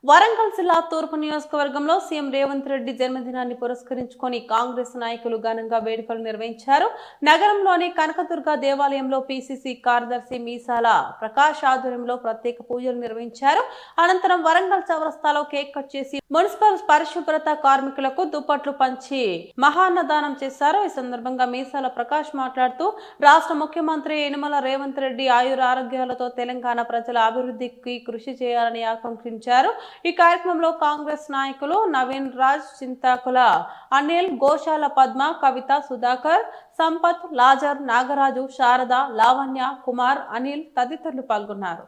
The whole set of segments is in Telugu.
వరంగల్ జిల్లా తూర్పు నియోజకవర్గంలో సీఎం రేవంత్ రెడ్డి జన్మదినాన్ని పురస్కరించుకొని కాంగ్రెస్ నాయకులు ఘనంగా వేడుకలు నిర్వహించారు. నగరంలోని కనకదుర్గ దేవాలయంలో పీసీసీ కార్యదర్శి మీసాల ప్రకాష్ ఆధ్వర్యంలో ప్రత్యేక పూజలు నిర్వహించారు. అనంతరం వరంగల్ చౌరస్తాలో కేక్ కట్ చేసి మున్సిపల్ పరిశుభ్రత కార్మికులకు దుప్పట్లు పంచి మహాన్నదానం చేశారు. ఈ సందర్భంగా మీసాల ప్రకాష్ మాట్లాడుతూ రాష్ట్ర ముఖ్యమంత్రి యనమల రేవంత్ రెడ్డి ఆయుర ఆరోగ్యాలతో తెలంగాణ ప్రజల అభివృద్ధికి కృషి చేయాలని ఆకాంక్షించారు. ఈ కార్యక్రమంలో కాంగ్రెస్ నాయకులు నవీన్ రాజ్, చింతాకుల అనిల్, గోశాల పద్మ, కవిత, సుధాకర్, సంపత్, లాజర్, నాగరాజు, శారద, లావణ్య, కుమార్, అనిల్ తదితరులు పాల్గొన్నారు.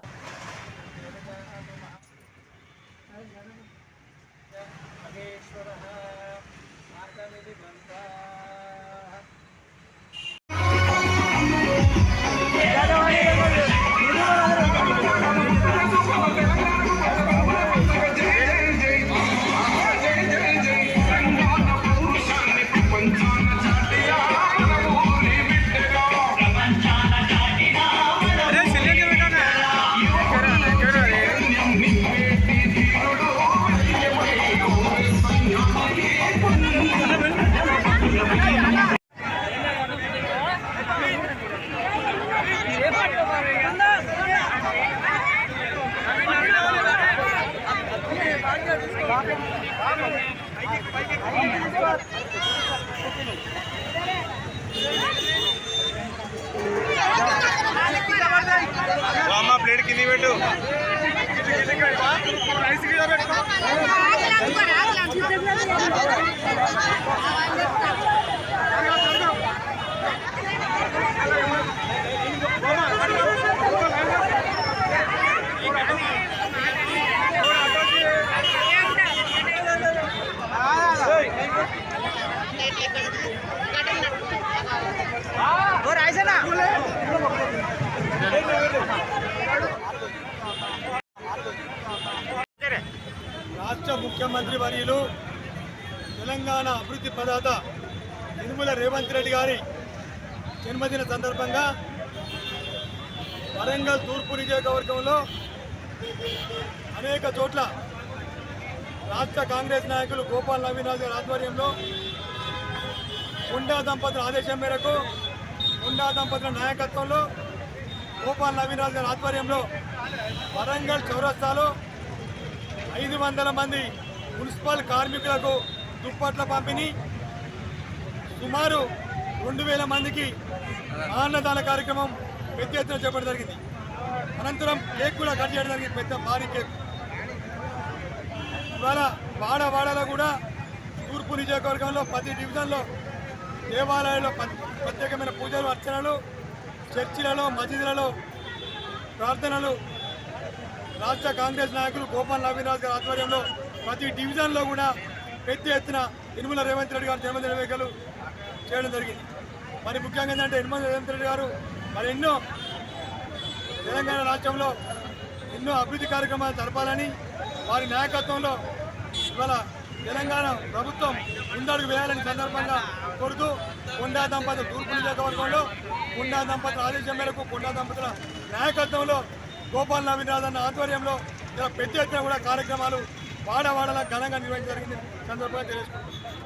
ప్లేట్ కింద పెట్టు. రాష్ట్ర ముఖ్యమంత్రి వర్యులు తెలంగాణ అభివృద్ధి ప్రదాత యనమల రేవంత్ రెడ్డి గారి జన్మదిన సందర్భంగా వరంగల్ తూర్పు నియోజకవర్గంలో అనేక చోట్ల రాష్ట్ర కాంగ్రెస్ నాయకులు గోపాల్ నవీరాజ్ గారి ఆధ్వర్యంలో కొండా దంపతుల ఆదేశం మేరకు కొండా దంపతుల నాయకత్వంలో గోపాల్ నవీరాజ్ గారి ఆధ్వర్యంలో వరంగల్ చౌరస్తాలో 500 మంది మున్సిపల్ కార్మికులకు దుప్పట్ల పంపిణీ, సుమారు 2000 మందికి అన్నదాన కార్యక్రమం పెద్ద ఎత్తున చేపట్టడం జరిగింది. అనంతరం కేక్ కూడా కట్ చేయడం జరిగింది, పెద్ద భారీ కేక్. ఇవాళ వాడవాడలో కూడా తూర్పు నియోజకవర్గంలో ప్రతి డివిజన్లో దేవాలయాల్లో ప్రత్యేకమైన పూజలు, అర్చనలు, చర్చిలలో, మసీదులలో ప్రార్థనలు రాష్ట్ర కాంగ్రెస్ నాయకులు గోపాల్ నవీరాజ్ గారి ఆధ్వర్యంలో ప్రతి డివిజన్లో కూడా పెద్ద ఎత్తున యనమల రేవంత్ రెడ్డి గారు జన్మదిన వేడుకలు చేయడం జరిగింది. మరి ముఖ్యంగా ఏంటంటే యనమల రేవంత్ రెడ్డి గారు మరి ఎన్నో తెలంగాణ రాష్ట్రంలో ఎన్నో అభివృద్ధి కార్యక్రమాలు జరపాలని వారి నాయకత్వంలో ఇవాళ తెలంగాణ ప్రభుత్వం ముందడుగు వేయాలని సందర్భంగా కోరుతూ కొండా దంపతులు తూర్పు నియోజకవర్గంలో కొండా దంపతుల ఆదేశం మేరకు కొండా దంపతుల నాయకత్వంలో గోపాల్ నవీరాజ్ అన్న ఆధ్వర్యంలో ఇలా పెద్ద ఎత్తున కూడా కార్యక్రమాలు వాడవాడలా ఘనంగా నిర్వహించడం జరిగింది సందర్భంగా తెలియజేసుకుంటున్నాం.